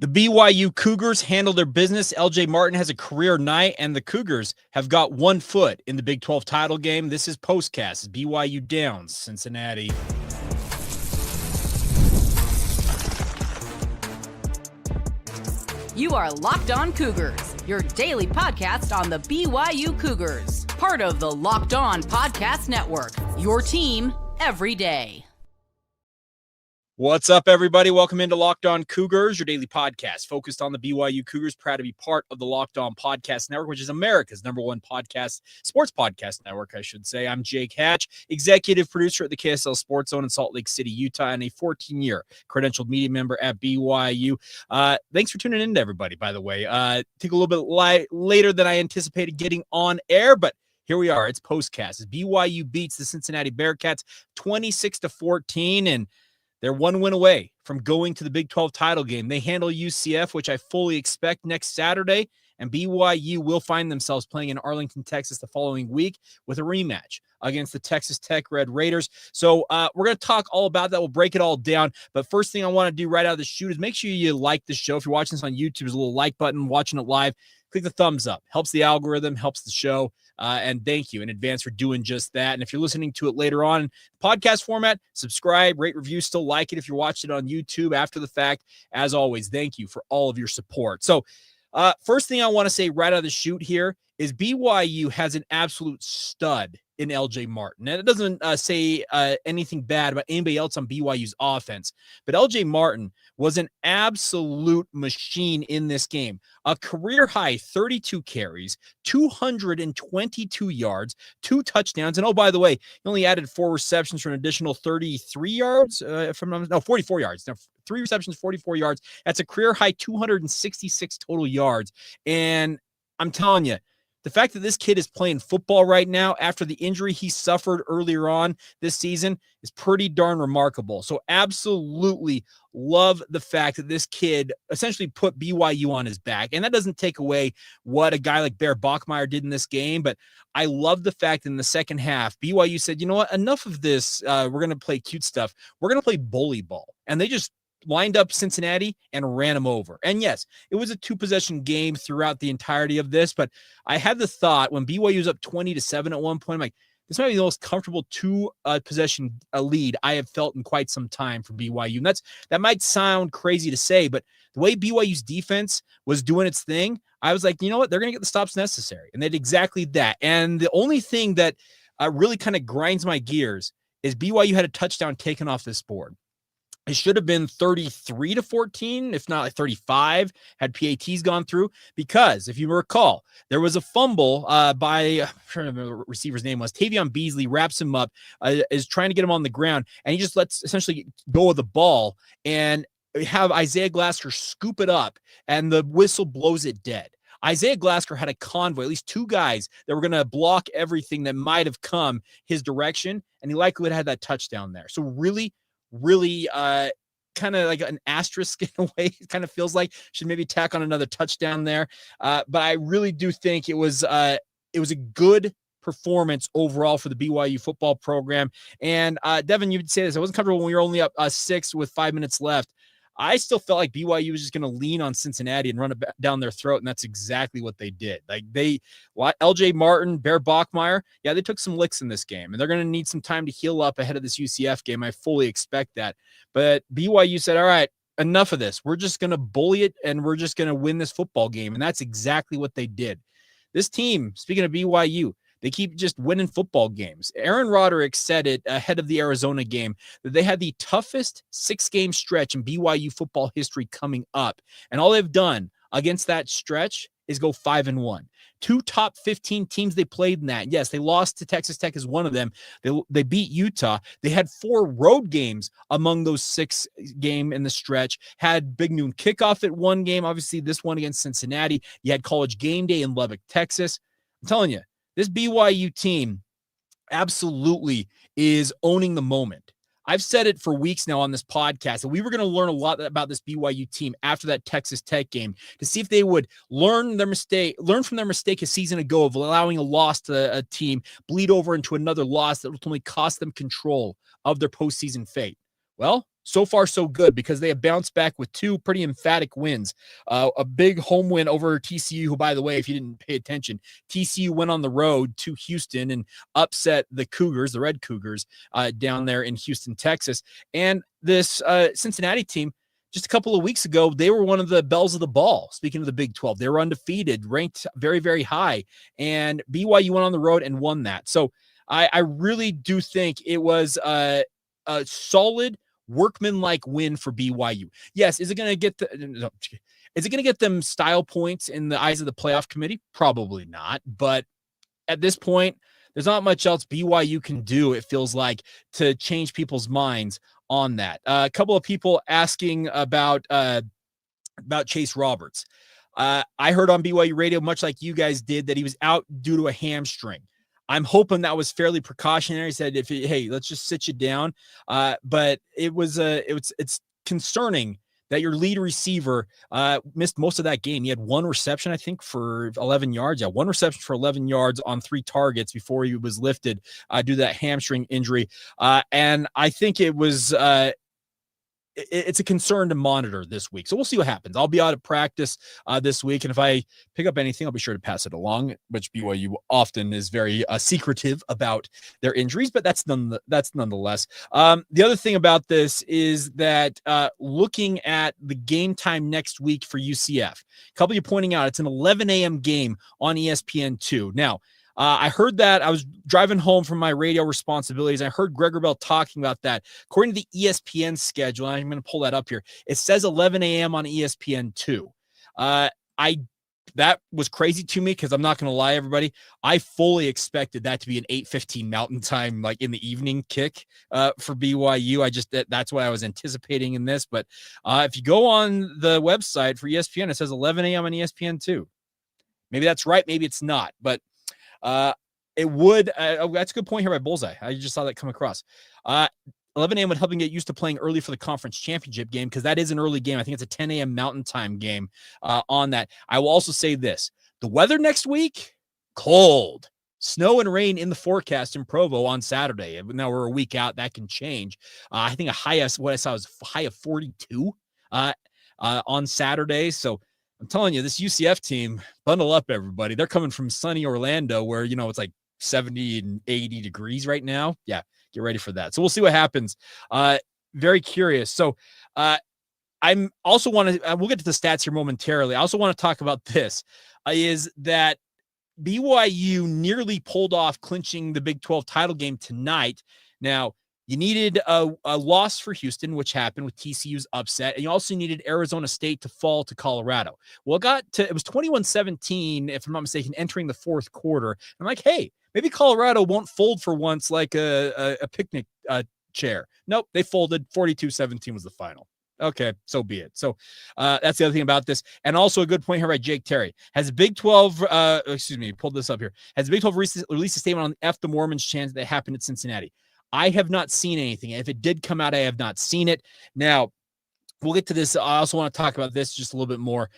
The BYU Cougars handle their business. LJ Martin has a career night, and the Cougars have got 1 foot in the Big 12 title game. This is Postcast. BYU Downs, Cincinnati. You are Locked On Cougars, your daily podcast on the BYU Cougars. Part of the Locked On Podcast Network, your team every day. What's up, everybody? Welcome into Locked On Cougars, your daily podcast focused on the BYU Cougars. Proud to be part of the Locked On Podcast Network, which is America's #1 podcast, sports podcast network, I should say. I'm Jake Hatch, executive producer at the KSL Sports Zone in Salt Lake City, Utah, and a 14-year credentialed media member at BYU. Thanks for tuning in to everybody, by the way. Took a little bit later than I anticipated getting on air, but here we are. It's Postcast. As BYU beats the Cincinnati Bearcats 26-14, and they're 1 win away from going to the Big 12 title game. They handle UCF, which I fully expect next Saturday, and BYU will find themselves playing in Arlington, Texas the following week with a rematch against the Texas Tech Red Raiders. So we're going to talk all about that. We'll break it all down. But first thing I want to do right out of the chute is make sure you like the show. If you're watching this on YouTube, there's a little like button. Watching it live, click the thumbs up. Helps the algorithm, helps the show. And thank you in advance for doing just that. And if you're listening to it later on, podcast format, subscribe, rate, review, still like it if you're watching it on YouTube after the fact. As always, thank you for all of your support. So first thing I want to say right out of the chute here is BYU has an absolute stud in LJ Martin. And it doesn't say anything bad about anybody else on BYU's offense, but LJ Martin was an absolute machine in this game. A career high 32 carries, 222 yards, 2 touchdowns. And oh, by the way, he only added 4 receptions for an additional 33 yards, 44 yards. Now, 3 receptions, 44 yards. That's a career high 266 total yards. And I'm telling you, the fact that this kid is playing football right now after the injury he suffered earlier on this season is pretty darn remarkable. So absolutely love the fact that this kid essentially put BYU on his back. And that doesn't take away what a guy like Bear Bachmeier did in this game. But I love the fact that in the second half, BYU said, you know what, enough of this. We're going to play cute stuff. We're going to play bully ball. And they just lined up Cincinnati and ran them over. And yes, it was a 2-possession game throughout the entirety of this, but I had the thought when BYU was up 20-7 at one point, I'm like, this might be the most comfortable 2-possession lead I have felt in quite some time for BYU. And that might sound crazy to say, but the way BYU's defense was doing its thing, I was like, you know what? They're going to get the stops necessary. And they did exactly that. And the only thing that really kind of grinds my gears is BYU had a touchdown taken off this board. It should have been 33-14, if not like 35, had PATs gone through, because if you recall, there was a fumble by, I'm trying to remember what the receiver's name was, Tavion Beasley wraps him up, is trying to get him on the ground, and he just lets essentially go of the ball and have Isaiah Glasser scoop it up, and the whistle blows it dead. Isaiah Glasser had a convoy, at least 2 guys that were going to block everything that might have come his direction, and he likely would have had that touchdown there. So really kind of like an asterisk in a way. It kind of feels like should maybe tack on another touchdown there. But I really do think it was a good performance overall for the BYU football program. And Devin, you would say this. I wasn't comfortable when we were only up 6 with 5 minutes left. I still felt like BYU was just going to lean on Cincinnati and run it down their throat, and that's exactly what they did. Like LJ Martin, Bear Bachmeier, yeah, they took some licks in this game, and they're going to need some time to heal up ahead of this UCF game. I fully expect that. But BYU said, all right, enough of this. We're just going to bully it, and we're just going to win this football game, and that's exactly what they did. This team, speaking of BYU, they keep just winning football games. Aaron Roderick said it ahead of the Arizona game that they had the toughest 6-game stretch in BYU football history coming up. And all they've done against that stretch is go 5-1. 2 top 15 teams they played in that. Yes, they lost to Texas Tech as one of them. They beat Utah. They had 4 road games among those 6 game in the stretch. Had Big Noon Kickoff at one game. Obviously, this one against Cincinnati. You had College Game Day in Lubbock, Texas. I'm telling you, this BYU team absolutely is owning the moment. I've said it for weeks now on this podcast that we were going to learn a lot about this BYU team after that Texas Tech game to see if they would learn from their mistake a season ago of allowing a loss to a team bleed over into another loss that ultimately cost them control of their postseason fate. Well, so far so good because they have bounced back with two pretty emphatic wins. A big home win over TCU, who, by the way, if you didn't pay attention, TCU went on the road to Houston and upset the Cougars, the Red Cougars, down there in Houston, Texas. And this Cincinnati team, just a couple of weeks ago, they were one of the bells of the ball. Speaking of the Big 12, they were undefeated, ranked very, very high. And BYU went on the road and won that. So I really do think it was a solid workman-like win for BYU. Yes, is it going to get is it going to get them style points in the eyes of the playoff committee? Probably not. But at this point, there's not much else BYU can do, it feels like, to change people's minds on that. A couple of people asking about Chase Roberts. I heard on BYU radio, much like you guys did, that he was out due to a hamstring. I'm hoping that was fairly precautionary. He said, hey, let's just sit you down. But it's concerning that your lead receiver missed most of that game. He had one reception, I think, for 11 yards. Yeah, one reception for 11 yards on 3 targets before he was lifted due to that hamstring injury. And I think it was it's a concern to monitor this week. So we'll see what happens. I'll be out at practice this week. And if I pick up anything, I'll be sure to pass it along, which BYU often is very secretive about their injuries, but that's nonetheless. The other thing about this is that looking at the game time next week for UCF, a couple of you pointing out, it's an 11 a.m. game on ESPN2. Now, I heard that. I was driving home from my radio responsibilities. I heard Gregor Bell talking about that. According to the ESPN schedule, and I'm going to pull that up here, it says 11 a.m. on ESPN2. That was crazy to me because I'm not going to lie, everybody. I fully expected that to be an 8:15 Mountain Time, like in the evening kick for BYU. That's what I was anticipating in this. But if you go on the website for ESPN, it says 11 a.m. on ESPN2. Maybe that's right. Maybe it's not. But it would, that's a good point here by Bullseye. I just saw that come across. 11 a.m. would help him get used to playing early for the conference championship game because that is an early game. I think it's a 10 a.m. Mountain Time game on that. I will also say this. The weather next week, cold. Snow and rain in the forecast in Provo on Saturday. Now we're a week out. That can change. I think what I saw was a high of 42 on Saturday. So I'm telling you, this UCF team, bundle up, everybody. They're coming from sunny Orlando where, it's like 70 and 80 degrees right now. Yeah, get ready for that. So we'll see what happens. Very curious. So I'm also we'll get to the stats here momentarily. I also want to talk about this, is that BYU nearly pulled off clinching the Big 12 title game tonight. Now, you needed a loss for Houston, which happened with TCU's upset. And you also needed Arizona State to fall to Colorado. Well, it was 21-17, if I'm not mistaken, entering the fourth quarter. I'm like, hey, maybe Colorado won't fold for once like a picnic chair. Nope, they folded. 42-17 was the final. Okay, so be it. So that's the other thing about this. And also a good point here by Jake Terry. Has Big 12, pulled this up here. Has Big 12 released a statement on F the Mormons chant that happened at Cincinnati? I have not seen anything. If it did come out, I have not seen it. Now, we'll get to this. I also want to talk about this just a little bit more,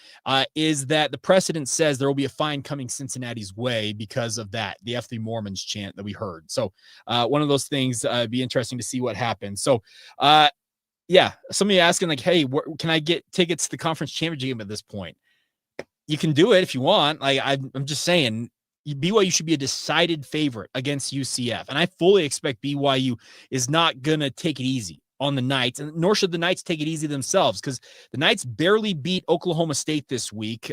is that the precedent says there will be a fine coming Cincinnati's way because of that, the F the Mormons chant that we heard. So one of those things, be interesting to see what happens. So, somebody asking like, hey, can I get tickets to the conference championship game at this point? You can do it if you want. Like I'm just saying, BYU should be a decided favorite against UCF. And I fully expect BYU is not going to take it easy on the Knights, and nor should the Knights take it easy themselves, because the Knights barely beat Oklahoma State this week.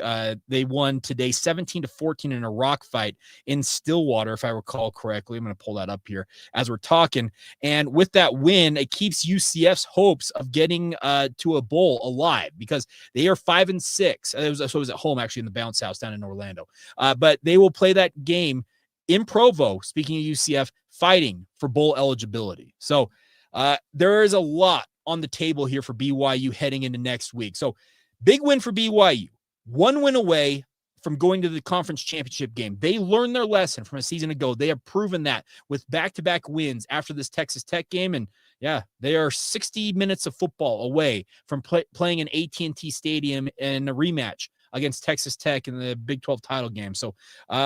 They won today 17-14 in a rock fight in Stillwater, if I recall correctly. I'm going to pull that up here as we're talking. And with that win, it keeps UCF's hopes of getting to a bowl alive, because they are 5-6. It was at home, actually, in the bounce house down in Orlando. But they will play that game in Provo, speaking of UCF, fighting for bowl eligibility. So there is a lot on the table here for BYU heading into next week. So big win for BYU. 1 win away from going to the conference championship game. They learned their lesson from a season ago. They have proven that with back-to-back wins after this Texas Tech game. And they are 60 minutes of football away from playing in AT&T Stadium in a rematch against Texas Tech in the Big 12 title game. So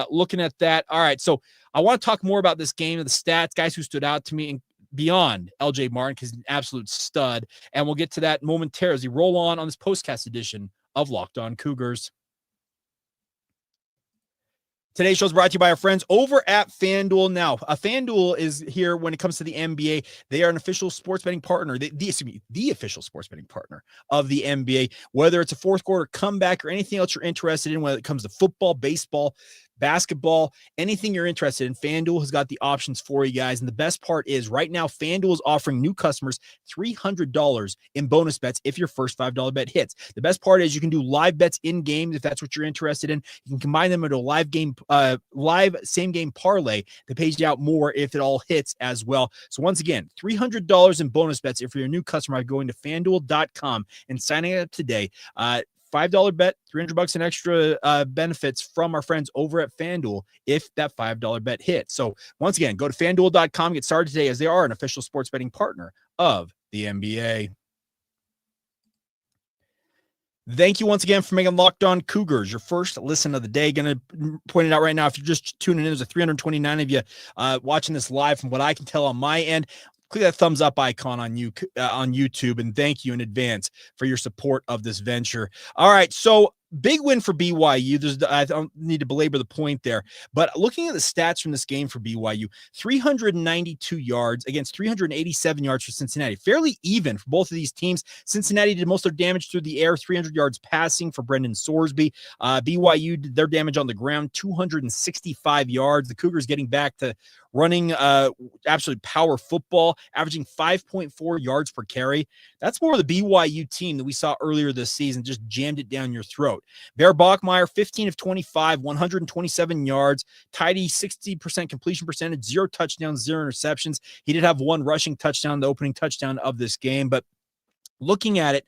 looking at that. All right. So I want to talk more about this game, the stats, guys who stood out to me. And beyond LJ Martin because he's an absolute stud. And we'll get to that momentarily as we roll on this postcast edition of Locked On Cougars. Today's show is brought to you by our friends over at FanDuel. Now, FanDuel is here when it comes to the NBA. They are an official sports betting partner, the official sports betting partner of the NBA. Whether it's a fourth quarter comeback or anything else you're interested in, whether it comes to football, baseball, basketball, anything you're interested in, FanDuel has got the options for you guys. And the best part is right now, FanDuel is offering new customers $300 in bonus bets if your first $5 bet hits. The best part is you can do live bets in games if that's what you're interested in. You can combine them into a live same game parlay that pays you out more if it all hits as well. So once again, $300 in bonus bets if you're a new customer by going to FanDuel.com and signing up today. $5 bet, $300 in extra benefits from our friends over at FanDuel if that $5 bet hits. So once again, go to FanDuel.com, get started today as they are an official sports betting partner of the NBA. Thank you once again for making Locked On Cougars your first listen of the day. Going to point it out right now, if you're just tuning in, there's a 329 of you watching this live from what I can tell on my end. Click that thumbs up icon on YouTube, and thank you in advance for your support of this venture. All right, so big win for BYU. I don't need to belabor the point there, but looking at the stats from this game for BYU, 392 yards against 387 yards for Cincinnati. Fairly even for both of these teams. Cincinnati did most of their damage through the air, 300 yards passing for Brendan Sorsby. BYU did their damage on the ground, 265 yards. The Cougars getting back to running absolute power football, averaging 5.4 yards per carry. That's more of the BYU team that we saw earlier this season, just jammed it down your throat. Bear Bachmeier, 15 of 25, 127 yards, tidy 60% completion percentage, 0 touchdowns, 0 interceptions. He did have 1 rushing touchdown, the opening touchdown of this game, but looking at it,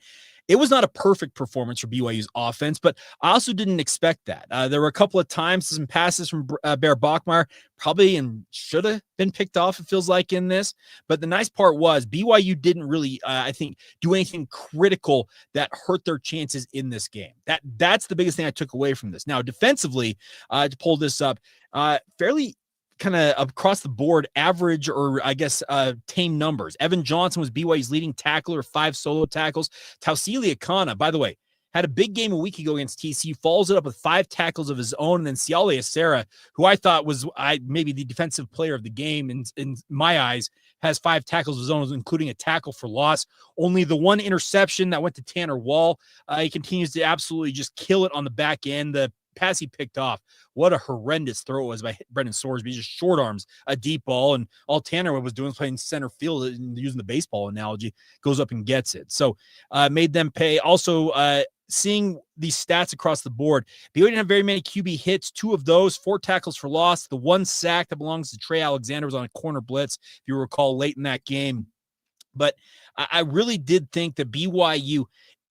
it was not a perfect performance for BYU's offense, but I also didn't expect that. There were a couple of times some passes from Bear Bachmeier probably and should have been picked off, it feels like, in this. But the nice part was BYU didn't really, I think, do anything critical that hurt their chances in this game. That's the biggest thing I took away from this. Now, defensively, to pull this up, fairly kind of across the board average, or I guess tame numbers. Evan Johnson was BYU's leading tackler, 5 solo tackles. Ciale Acera, by the way, had a big game a week ago against TCU, follows it up with 5 tackles of his own. And then Ciale Acera, who I thought was maybe the defensive player of the game in my eyes, has 5 tackles of his own, including a tackle for loss. Only the 1 interception that went to Tanner Wall. He continues to absolutely just kill it on the back end. The pass he picked off, what a horrendous throw it was by Brendan Sorsby. He just short arms a deep ball, and all Tanner was doing was playing center field and using the baseball analogy, goes up and gets it. So made them pay. Also, seeing these stats across the board, BYU didn't have very many QB hits. 2 of those, 4 tackles for loss. The 1 sack that belongs to Trey Alexander was on a corner blitz, if you recall, late in that game. But I really did think that BYU,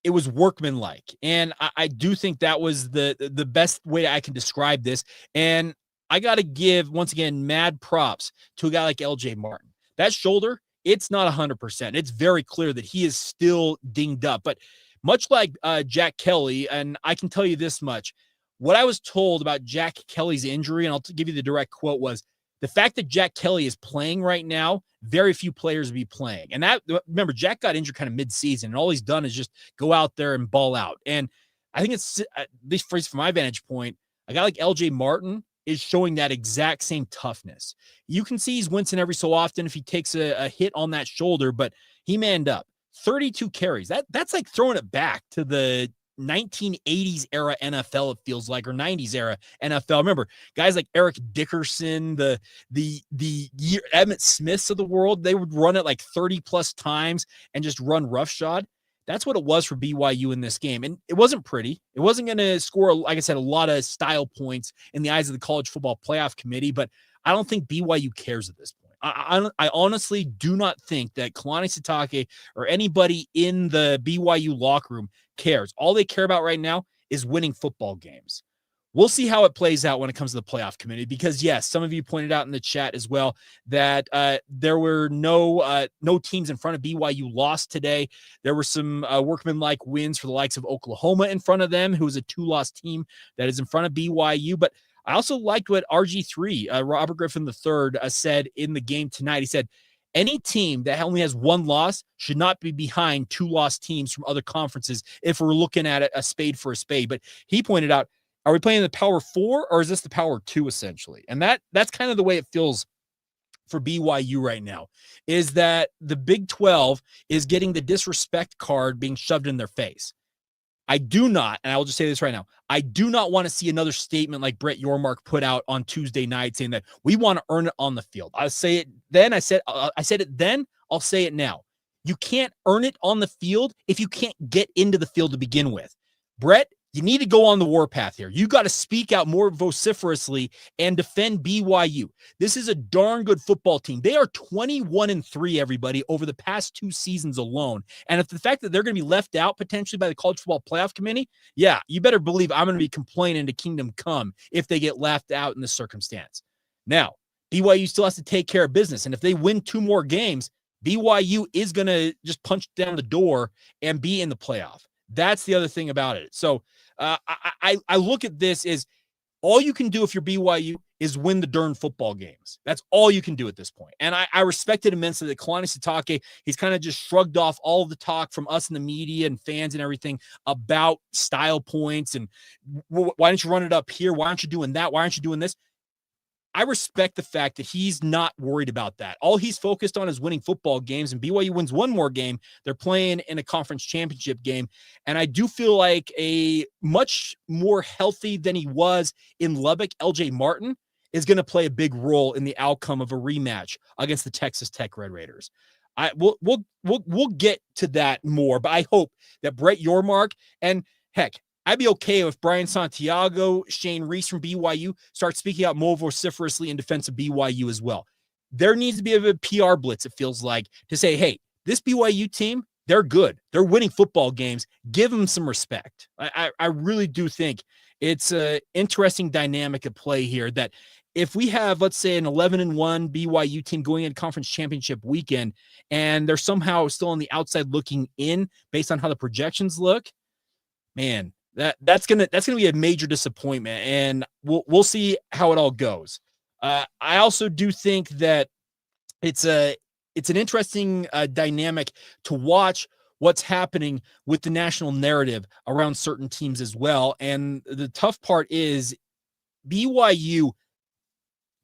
it was workmanlike. And I do think that was the best way I can describe this. And I got to give, once again, mad props to a guy like LJ Martin. That shoulder, it's not 100%. It's very clear that he is still dinged up. But much like Jack Kelly, and I can tell you this much, what I was told about Jack Kelly's injury, and I'll give you the direct quote, was the fact that Jack Kelly is playing right now, very few players will be playing. And that, remember, Jack got injured kind of mid-season, and all he's done is just go out there and ball out. And I think it's, at least from my vantage point, a guy like LJ Martin is showing that exact same toughness. You can see he's wincing every so often if he takes a hit on that shoulder, but he manned up. 32 carries. That's like throwing it back to the 1980s era NFL, it feels like, or 90s era NFL. Remember, guys like Eric Dickerson, the Emmitt Smiths of the world, they would run it like 30 plus times and just run roughshod. That's what it was for BYU in this game. And it wasn't pretty. It wasn't going to score, like I said, a lot of style points in the eyes of the College Football Playoff Committee, but I don't think BYU cares at this point. I honestly do not think that Kalani Sitake or anybody in the BYU locker room cares. All they care about right now is winning football games. We'll see how it plays out when it comes to the playoff committee, because yes, some of you pointed out in the chat as well that there were no teams in front of BYU lost today. There were some workmanlike wins for the likes of Oklahoma in front of them, who is a 2-loss team that is in front of BYU. But I also liked what RG3, Robert Griffin III, said in the game tonight. He said, Any team that only has one loss should not be behind two lost teams from other conferences if we're looking at it a spade for a spade. But he pointed out, are we playing the power 4 or is this the power 2 essentially? And that's kind of the way it feels for BYU right now, is that the Big 12 is getting the disrespect card being shoved in their face. I do not, and I will just say this right now, I do not want to see another statement like Brett Yormark put out on Tuesday night saying that we want to earn it on the field. I say it then, I said it then, I'll say it now. You can't earn it on the field if you can't get into the field to begin with. Brett, you need to go on the warpath here. You got to speak out more vociferously and defend BYU. This is a darn good football team. They are 21-3, everybody, over the past 2 seasons alone. And if the fact that they're going to be left out potentially by the College Football Playoff Committee, yeah, you better believe I'm going to be complaining to Kingdom Come if they get left out in this circumstance. Now, BYU still has to take care of business. And if they win 2 more games, BYU is going to just punch down the door and be in the playoff. That's the other thing about it. So I look at this as all you can do if you're BYU is win the darn football games. That's all you can do at this point. And I respect it immensely that Kalani Sitake, he's kind of just shrugged off all of the talk from us in the media and fans and everything about style points and why don't you run it up here? Why aren't you doing that? Why aren't you doing this? I respect the fact that he's not worried about that. All he's focused on is winning football games, and BYU wins one more game. They're playing in a conference championship game, and I do feel like a much more healthy than he was in Lubbock, LJ Martin, is going to play a big role in the outcome of a rematch against the Texas Tech Red Raiders. We'll get to that more, but I hope that Brett Yormark and heck, I'd be okay if Brian Santiago, Shane Reese from BYU start speaking out more vociferously in defense of BYU as well. There needs to be a PR blitz, it feels like, to say, hey, this BYU team, they're good. They're winning football games. Give them some respect. I really do think it's an interesting dynamic at play here that if we have, let's say, an 11-1 BYU team going into conference championship weekend, and they're somehow still on the outside looking in based on how the projections look, man, that's gonna be a major disappointment, and we'll see how it all goes. I also do think that it's an interesting dynamic to watch what's happening with the national narrative around certain teams as well. And the tough part is BYU,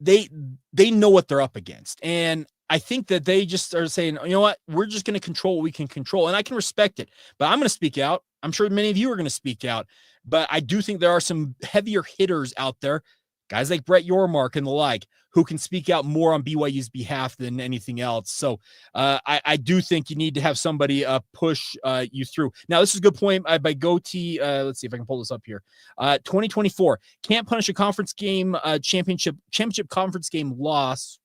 they know what they're up against, and I think that they just are saying, you know what, we're just going to control what we can control, and I can respect it. But I'm going to speak out. I'm sure many of you are going to speak out, but I do think there are some heavier hitters out there, guys like Brett Yormark and the like, who can speak out more on BYU's behalf than anything else. So I do think you need to have somebody push you through. Now, this is a good point by Goatee. Let's see if I can pull this up here. 2024 can't punish a conference game championship conference game loss.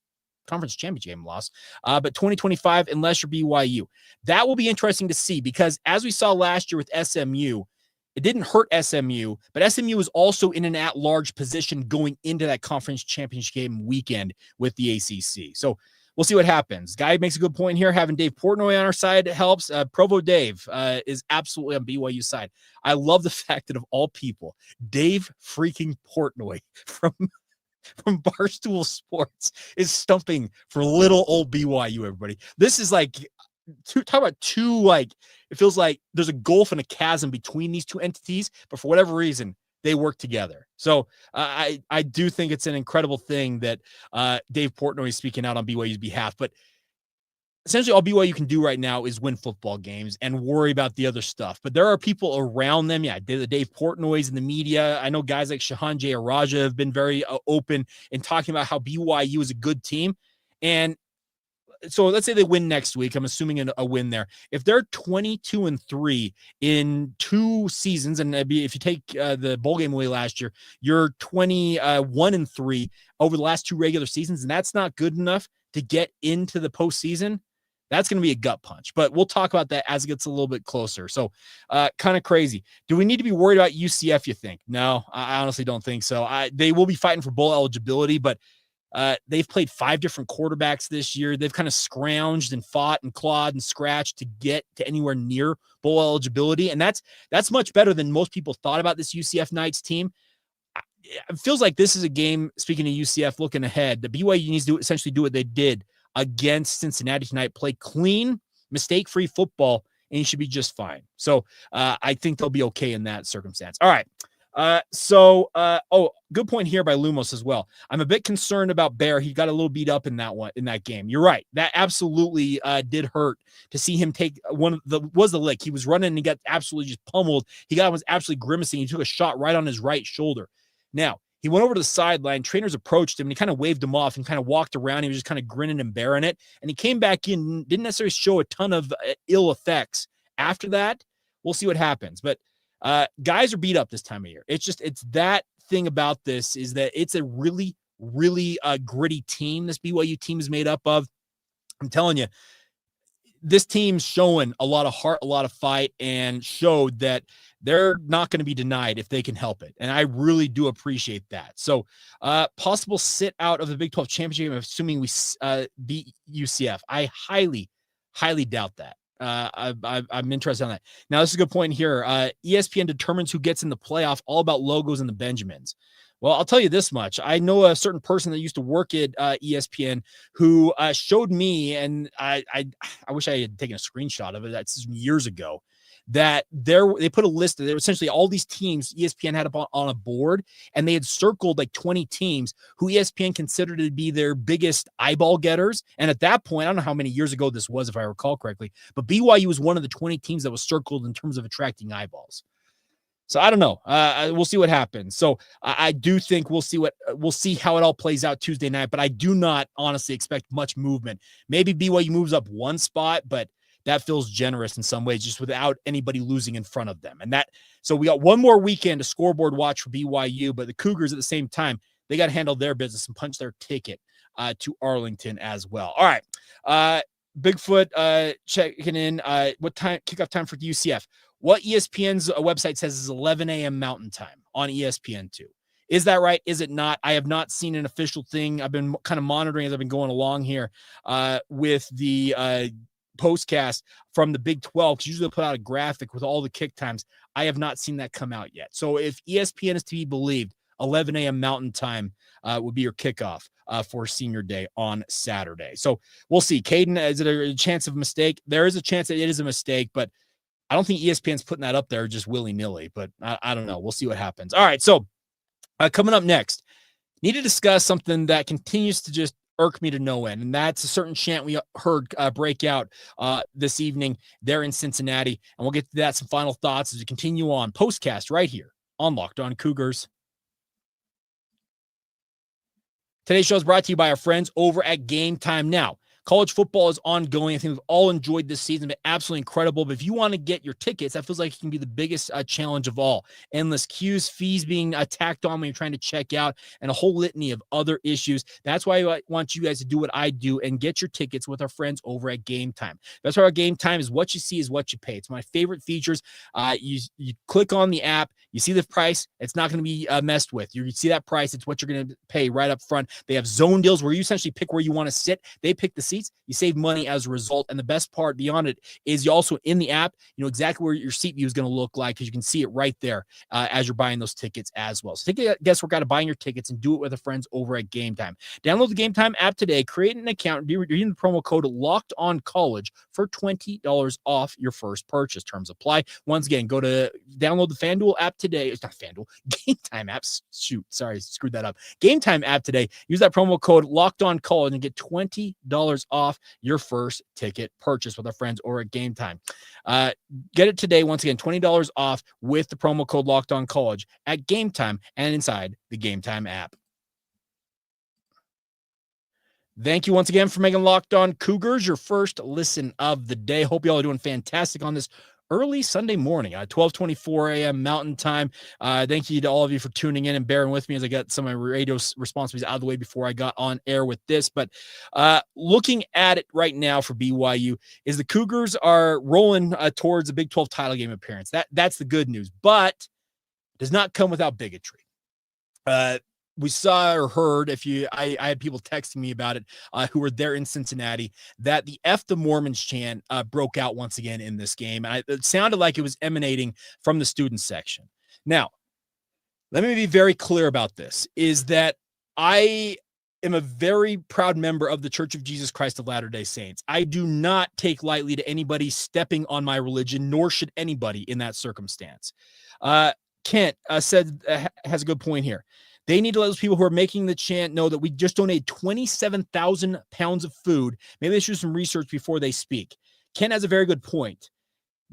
Conference championship game loss, but 2025 unless you're BYU. That will be interesting to see because as we saw last year with SMU, it didn't hurt SMU, but SMU was also in an at-large position going into that conference championship game weekend with the ACC. So we'll see what happens. Guy makes a good point here. Having Dave Portnoy on our side helps. Provo Dave is absolutely on BYU's side. I love the fact that of all people, Dave freaking Portnoy from Barstool Sports is stumping for little old BYU, everybody. This is like, talk about two, like, it feels like there's a gulf and a chasm between these two entities, but for whatever reason, they work together. So I do think it's an incredible thing that Dave Portnoy is speaking out on BYU's behalf, but essentially all BYU can do right now is win football games and worry about the other stuff. But there are people around them. Yeah, the Dave Portnoys in the media. I know guys like Shahan Jayaraja have been very open in talking about how BYU is a good team. And so let's say they win next week. I'm assuming a win there. If they're 22-3 in 2 seasons, and if you take the bowl game away last year, you're 21-3 over the last 2 regular seasons, and that's not good enough to get into the postseason. That's going to be a gut punch, but we'll talk about that as it gets a little bit closer. So kind of crazy. Do we need to be worried about UCF, you think? No, I honestly don't think so. They will be fighting for bowl eligibility, but they've played 5 different quarterbacks this year. They've kind of scrounged and fought and clawed and scratched to get to anywhere near bowl eligibility. And that's much better than most people thought about this UCF Knights team. It feels like this is a game, speaking of UCF looking ahead, the BYU needs to essentially do what they did against Cincinnati tonight. Play clean, mistake-free football, and he should be just fine. So I think they'll be okay in that circumstance. All right. Good point here by Lumos as well. I'm a bit concerned about Bear. He got a little beat up in that game. You're right. That absolutely did hurt to see him take the lick. He was running and he got absolutely just pummeled. Was absolutely grimacing. He took a shot right on his right shoulder. Now, he went over to the sideline. Trainers approached him and he kind of waved him off and kind of walked around. He was just kind of grinning and bearing it. And he came back in, didn't necessarily show a ton of ill effects. After that, we'll see what happens. But guys are beat up this time of year. It's that thing about this is that it's a really, really gritty team. This BYU team is made up of. I'm telling you, this team's showing a lot of heart, a lot of fight, and showed that they're not going to be denied if they can help it. And I really do appreciate that. So possible sit out of the Big 12 championship, assuming we beat UCF. I highly, highly doubt that. I'm interested on that. Now, this is a good point here. ESPN determines who gets in the playoff, all about logos and the Benjamins. Well, I'll tell you this much. I know a certain person that used to work at ESPN who showed me, and I wish I had taken a screenshot of it. That's years ago. That they put a list of essentially all these teams ESPN had up on a board, and they had circled like 20 teams who ESPN considered to be their biggest eyeball getters. And at that point, I don't know how many years ago this was, if I recall correctly, but BYU was one of the 20 teams that was circled in terms of attracting eyeballs. So I don't know. We'll see what happens. So I do think we'll see how it all plays out Tuesday night, but I do not honestly expect much movement. Maybe BYU moves up one spot, but that feels generous in some ways, just without anybody losing in front of them. So we got one more weekend to scoreboard watch for BYU, but the Cougars at the same time, they got to handle their business and punch their ticket to Arlington as well. All right. Bigfoot checking in. What time kickoff time for UCF? What ESPN's website says is 11 a.m. Mountain Time on ESPN2. Is that right? Is it not? I have not seen an official thing. I've been kind of monitoring as I've been going along here with the postcast from the Big 12, because usually they put out a graphic with all the kick times. I have not seen that come out yet. So if ESPN is to be believed, 11 a.m. Mountain Time would be your kickoff for Senior Day on Saturday. So we'll see. Caden, is it a chance of a mistake? There is a chance that it is a mistake, but I don't think ESPN's putting that up there just willy-nilly, but I don't know. We'll see what happens. All right, so coming up next, need to discuss something that continues to just irk me to no end, and that's a certain chant we heard break out this evening there in Cincinnati, and we'll get to that, some final thoughts as we continue on postcast right here on Locked On Cougars. Today's show is brought to you by our friends over at Game Time Now. College football is ongoing. I think we've all enjoyed this season, but absolutely incredible. But if you want to get your tickets, that feels like it can be the biggest challenge of all. Endless queues, fees being tacked on when you're trying to check out, and a whole litany of other issues. That's why I want you guys to do what I do and get your tickets with our friends over at Game Time. That's why our Game Time is what you see is what you pay. It's my favorite features. You click on the app, you see the price. It's not going to be messed with. You see that price. It's what you're going to pay right up front. They have zone deals where you essentially pick where you want to sit. They pick the seats. You save money as a result. And the best part beyond it is you also in the app, you know exactly where your seat view is going to look like, because you can see it right there as you're buying those tickets as well. So take a guesswork out of buying your tickets and do it with our friends over at Game Time. Download the Game Time app today, create an account, redeem the promo code Locked On College for $20 off your first purchase. Terms apply. Once again, download the FanDuel app today. It's not FanDuel, Game Time app. Shoot, sorry, screwed that up. Game Time app today. Use that promo code Locked On College and get $20 off your first ticket purchase with our friends over at Game Time. Get it today. Once again, $20 off with the promo code Locked On College at Game Time and inside the Game Time app. Thank you once again for making Locked On Cougars your first listen of the day. Hope you all are doing fantastic on this early Sunday morning, 12:24 a.m. Mountain Time. Thank you to all of you for tuning in and bearing with me as I got some of my radio responsibilities out of the way before I got on air with this. But looking at it right now for BYU is the Cougars are rolling towards a Big 12 title game appearance. That's the good news, but it does not come without bigotry. We saw or heard, I had people texting me about it who were there in Cincinnati, that the F the Mormons chant broke out once again in this game. And it sounded like it was emanating from the student section. Now, let me be very clear about this, is that I am a very proud member of the Church of Jesus Christ of Latter-day Saints. I do not take lightly to anybody stepping on my religion, nor should anybody in that circumstance. Kent has a good point here. They need to let those people who are making the chant know that we just donated 27,000 pounds of food. Maybe they should do some research before they speak. Kent has a very good point.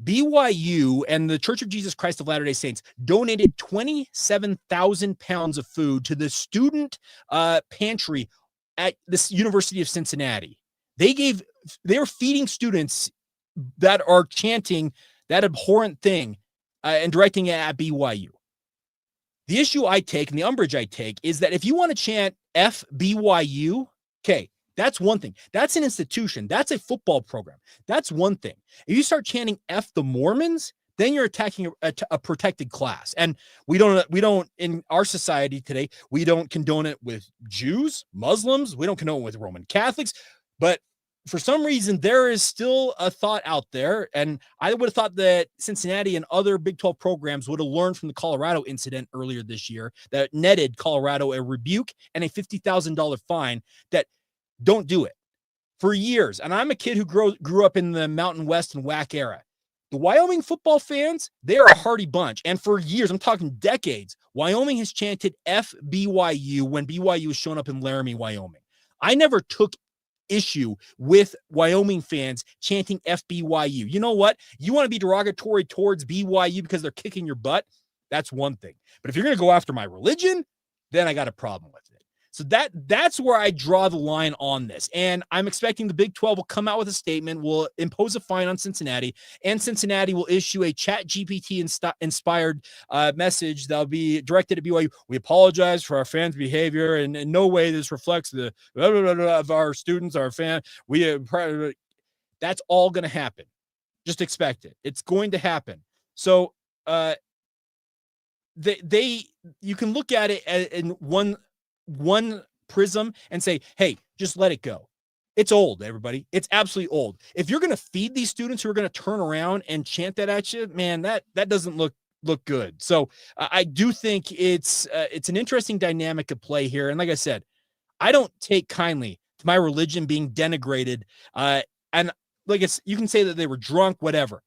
BYU and the Church of Jesus Christ of Latter-day Saints donated 27,000 pounds of food to the student pantry at the University of Cincinnati. They were feeding students that are chanting that abhorrent thing and directing it at BYU. The issue I take and the umbrage I take is that if you want to chant F BYU, okay, that's one thing. That's an institution. That's a football program. That's one thing. If you start chanting F the Mormons, then you're attacking a protected class. And we don't in our society today, we don't condone it with Jews, Muslims. We don't condone it with Roman Catholics. But for some reason, there is still a thought out there. And I would have thought that Cincinnati and other Big 12 programs would have learned from the Colorado incident earlier this year that netted Colorado a rebuke and a $50,000 fine that don't do it for years. And I'm a kid who grew up in the Mountain West and WAC era. The Wyoming football fans, they are a hardy bunch. And for years, I'm talking decades, Wyoming has chanted FBYU when BYU was showing up in Laramie, Wyoming. I never took issue with Wyoming fans chanting FBYU. You know what? You want to be derogatory towards BYU because they're kicking your butt? That's one thing. But if you're going to go after my religion, then I got a problem with it. So that's where I draw the line on this. And I'm expecting the Big 12 will come out with a statement, will impose a fine on Cincinnati, and Cincinnati will issue a ChatGPT inspired message that'll be directed at BYU. We apologize for our fans' behavior, and in no way this reflects the blah, blah, blah, blah of our students, our fan. That's all going to happen. Just expect it. It's going to happen. So you can look at it in one prism and say, hey, just let it go. It's old, everybody. It's absolutely old. If you're going to feed these students who are going to turn around and chant that at you, man, that doesn't look good. So I do think it's an interesting dynamic at play here. And like I said, I don't take kindly to my religion being denigrated. And like you can say that they were drunk, whatever.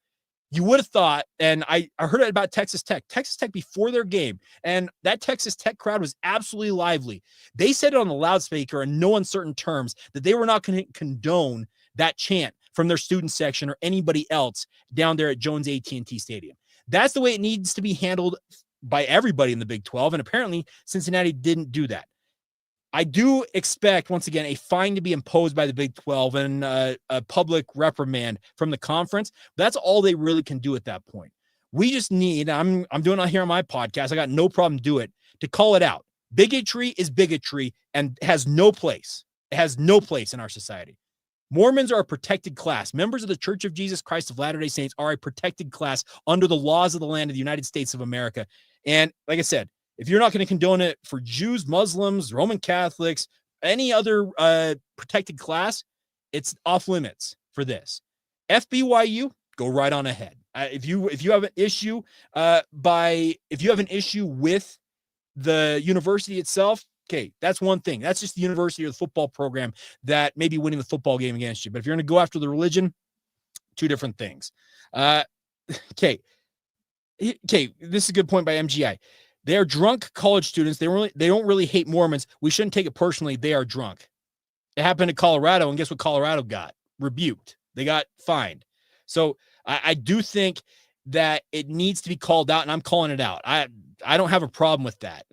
You would have thought, and I heard about Texas Tech before their game, and that Texas Tech crowd was absolutely lively. They said it on the loudspeaker in no uncertain terms that they were not going to condone that chant from their student section or anybody else down there at Jones AT&T Stadium. That's the way it needs to be handled by everybody in the Big 12, and apparently Cincinnati didn't do that. I do expect, once again, a fine to be imposed by the Big 12 and a public reprimand from the conference. That's all they really can do at that point. We just need, I'm doing it here on my podcast, I got no problem to call it out. Bigotry is bigotry and has no place. It has no place in our society. Mormons are a protected class. Members of the Church of Jesus Christ of Latter-day Saints are a protected class under the laws of the land of the United States of America. And like I said, if you're not going to condone it for Jews, Muslims, Roman Catholics, any other protected class, it's off limits for this. FBYU, go right on ahead. If you have an issue with the university itself, okay, that's one thing. That's just the university or the football program that may be winning the football game against you. But if you're going to go after the religion, two different things. Okay, this is a good point by MGI. They are drunk college students. They don't really hate Mormons. We shouldn't take it personally. They are drunk. It happened in Colorado, and guess what Colorado got? Rebuked. They got fined. So I do think that it needs to be called out, and I'm calling it out. I don't have a problem with that.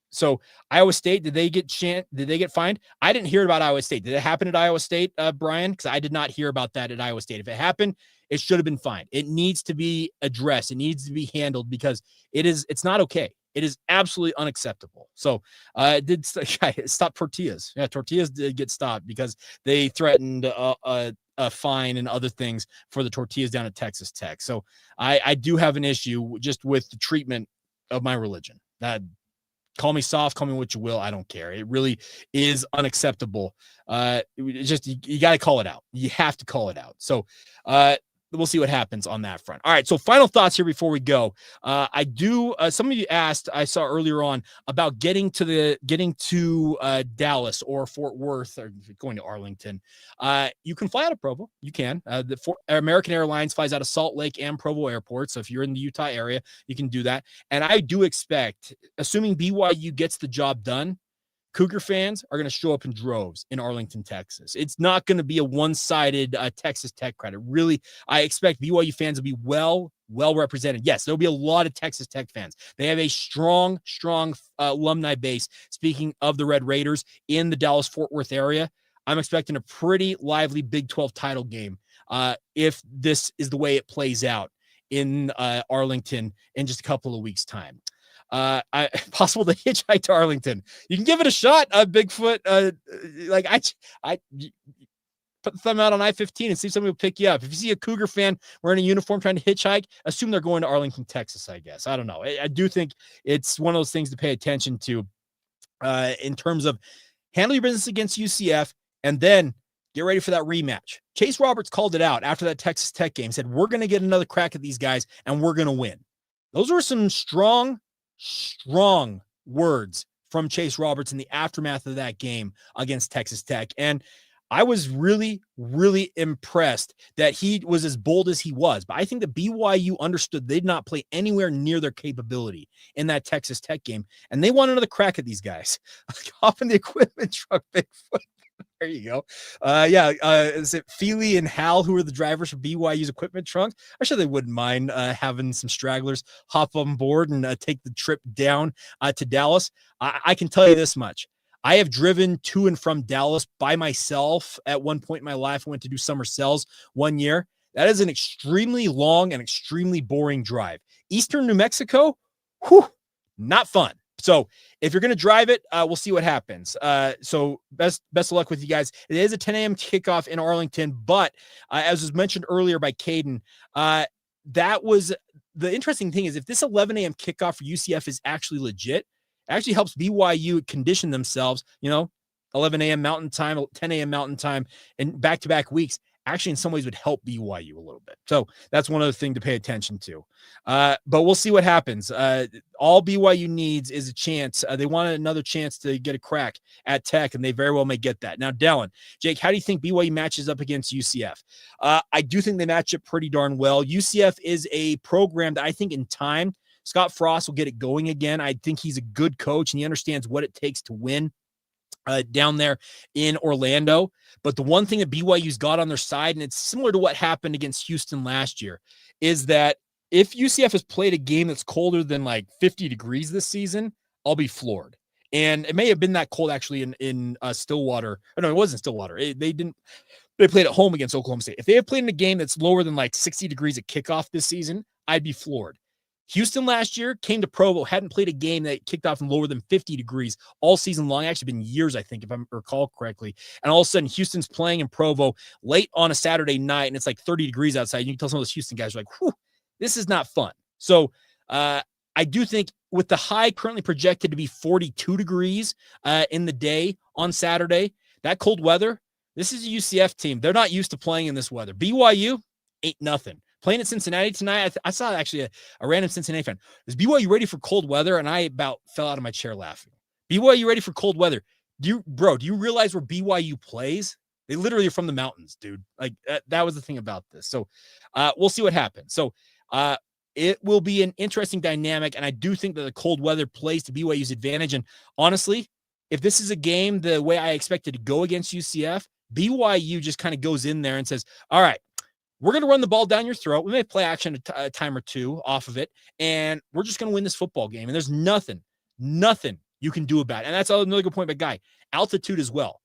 So Iowa State, did they get fined? I didn't hear about Iowa State. Did it happen at Iowa State, Brian? Because I did not hear about that at Iowa State. If it happened, it should have been fined. It needs to be addressed. It needs to be handled because it's not okay. It is absolutely unacceptable. So it did stop tortillas. Yeah, tortillas did get stopped because they threatened a fine and other things for the tortillas down at Texas Tech. So I do have an issue just with the treatment of my religion. Call me soft, call me what you will. I don't care. It really is unacceptable. It's just, you got to call it out. You have to call it out. So we'll see what happens on that front. All right. So final thoughts here before we go. I do. Some of you asked, I saw earlier on, about getting to Dallas or Fort Worth, or going to Arlington. You can fly out of Provo. You can. American Airlines flies out of Salt Lake and Provo Airport. So if you're in the Utah area, you can do that. And I do expect, assuming BYU gets the job done, Cougar fans are going to show up in droves in Arlington, Texas. It's not going to be a one-sided Texas Tech credit. Really, I expect BYU fans will be well represented. Yes, there'll be a lot of Texas Tech fans. They have a strong alumni base. Speaking of the Red Raiders in the Dallas-Fort Worth area, I'm expecting a pretty lively Big 12 title game if this is the way it plays out in Arlington in just a couple of weeks' time. Possible to hitchhike to Arlington. You can give it a shot, Bigfoot. I put the thumb out on I-15 and see if somebody will pick you up. If you see a Cougar fan wearing a uniform trying to hitchhike, assume they're going to Arlington, Texas, I guess. I don't know. I do think it's one of those things to pay attention to in terms of handle your business against UCF and then get ready for that rematch. Chase Roberts called it out after that Texas Tech game, said, we're going to get another crack at these guys and we're going to win. Those were some strong words from Chase Roberts in the aftermath of that game against Texas Tech. And I was really impressed that he was as bold as he was. But I think that BYU understood they did not play anywhere near their capability in that Texas Tech game. And they want another crack at these guys. Hop in the equipment truck, Bigfoot. There you go. Is it Feely and Hal who are the drivers for BYU's equipment trunk? I'm sure they wouldn't mind having some stragglers hop on board and take the trip down to Dallas. I can tell you this much. I have driven to and from Dallas by myself at one point in my life. I went to do summer cells one year. That is an extremely long and extremely boring drive. Eastern New Mexico, not fun. So if you're going to drive it, we'll see what happens. So best of luck with you guys. It is a 10 a.m. kickoff in Arlington, but as was mentioned earlier by Caden, that was the interesting thing is if this 11 a.m. kickoff for UCF is actually legit, it actually helps BYU condition themselves, 11 a.m. Mountain Time, 10 a.m. Mountain Time, and back-to-back weeks actually in some ways would help BYU a little bit. So that's one other thing to pay attention to. But we'll see what happens. All BYU needs is a chance. They wanted another chance to get a crack at Tech, and they very well may get that. Now, Dallin, Jake, how do you think BYU matches up against UCF? I do think they match up pretty darn well. UCF is a program that I think in time, Scott Frost will get it going again. I think he's a good coach, and he understands what it takes to win down there in Orlando. But the one thing that BYU's got on their side, and it's similar to what happened against Houston last year, is that if UCF has played a game that's colder than like 50 degrees this season, I'll be floored. And it may have been that cold actually in Stillwater. Oh, no, it wasn't Stillwater. They played at home against Oklahoma State. If they have played in a game that's lower than like 60 degrees at kickoff this season, I'd be floored. Houston last year came to Provo, hadn't played a game that kicked off in lower than 50 degrees all season long. Actually been years, I think, if I recall correctly. And all of a sudden, Houston's playing in Provo late on a Saturday night, and it's like 30 degrees outside. You can tell some of those Houston guys are like, whew, this is not fun. So I do think with the high currently projected to be 42 degrees in the day on Saturday, that cold weather, this is a UCF team. They're not used to playing in this weather. BYU ain't nothing. Playing at Cincinnati tonight, I saw actually a random Cincinnati fan. Is BYU ready for cold weather? And I about fell out of my chair laughing. BYU ready for cold weather? Do you realize where BYU plays? They literally are from the mountains, dude. Like that was the thing about this. So we'll see what happens. So it will be an interesting dynamic, and I do think that the cold weather plays to BYU's advantage. And honestly, if this is a game the way I expected to go against UCF, BYU just kind of goes in there and says, all right, we're going to run the ball down your throat. We may play action a time or two off of it, and we're just going to win this football game. And there's nothing you can do about it. And that's another good point by Guy. Altitude as well.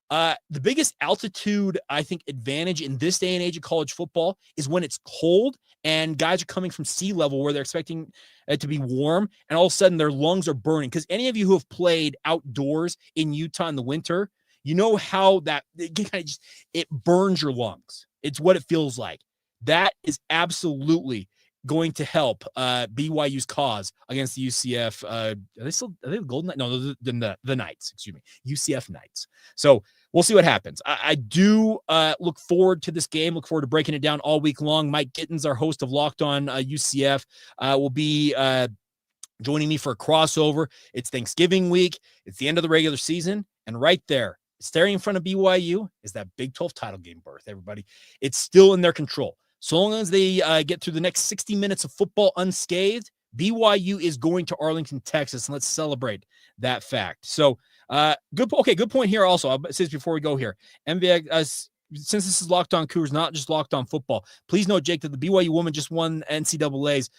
The biggest altitude, I think, advantage in this day and age of college football is when it's cold and guys are coming from sea level where they're expecting it to be warm, and all of a sudden their lungs are burning. Because any of you who have played outdoors in Utah in the winter, you know how that it burns your lungs. It's what it feels like. That is absolutely going to help BYU's cause against the UCF. Are they the Golden Knights? No, the Knights, excuse me. UCF Knights. So we'll see what happens. I do look forward to this game. Look forward to breaking it down all week long. Mike Gittins, our host of Locked On UCF, will be joining me for a crossover. It's Thanksgiving week. It's the end of the regular season. And right there, staring in front of BYU is that Big 12 title game berth, everybody. It's still in their control. So long as they get through the next 60 minutes of football unscathed, BYU is going to Arlington, Texas, and let's celebrate that fact. So, good point here also. I'll say this before we go here. MVX, since this is Locked On Cougars, not just Locked On Football, please note, Jake, that the BYU women just won NCAAs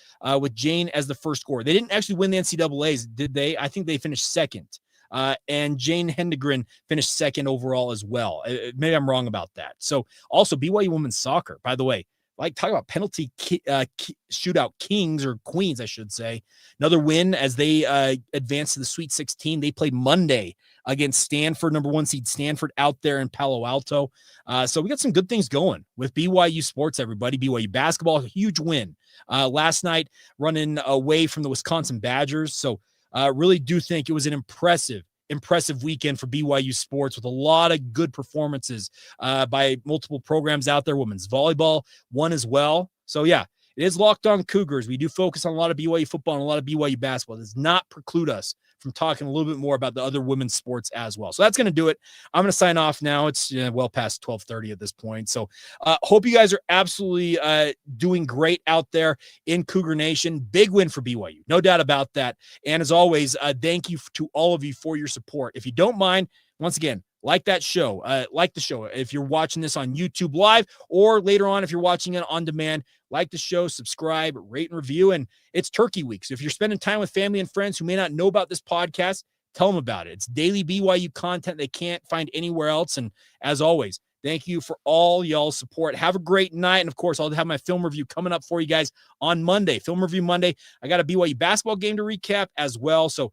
with Jane as the first scorer. They didn't actually win the NCAAs, did they? I think they finished second. And Jane Hendegren finished second overall as well. Maybe I'm wrong about that. So also BYU women's soccer, by the way, like talk about penalty shootout kings or queens, I should say. Another win as they advance to the Sweet 16. They play Monday against Stanford, number 1 seed Stanford out there in Palo Alto. So we got some good things going with BYU sports, everybody. BYU basketball, a huge win last night, running away from the Wisconsin Badgers. So really do think it was an impressive weekend for BYU sports with a lot of good performances by multiple programs out there. Women's volleyball won as well. So yeah, it is Locked On Cougars. We do focus on a lot of BYU football and a lot of BYU basketball. It does not preclude us from talking a little bit more about the other women's sports as well. So that's going to do it. I'm going to sign off now. It's well past 12:30 at this point. So hope you guys are absolutely doing great out there in Cougar Nation. Big win for BYU. No doubt about that. And as always, thank you to all of you for your support. If you don't mind, once again, like the show. If you're watching this on YouTube Live or later on, if you're watching it on demand, like the show, subscribe, rate and review. And it's Turkey Week. So if you're spending time with family and friends who may not know about this podcast, tell them about it. It's daily BYU content they can't find anywhere else. And as always, thank you for all y'all's support. Have a great night. And of course, I'll have my film review coming up for you guys on Monday. Film review Monday. I got a BYU basketball game to recap as well. So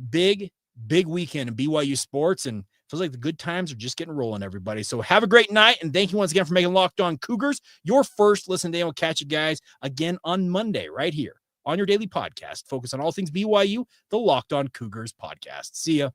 big weekend in BYU sports, and feels like the good times are just getting rolling, everybody. So have a great night, and thank you once again for making Locked On Cougars your first listen day. We'll catch you guys again on Monday right here on your daily podcast. Focus on all things BYU, the Locked On Cougars podcast. See ya.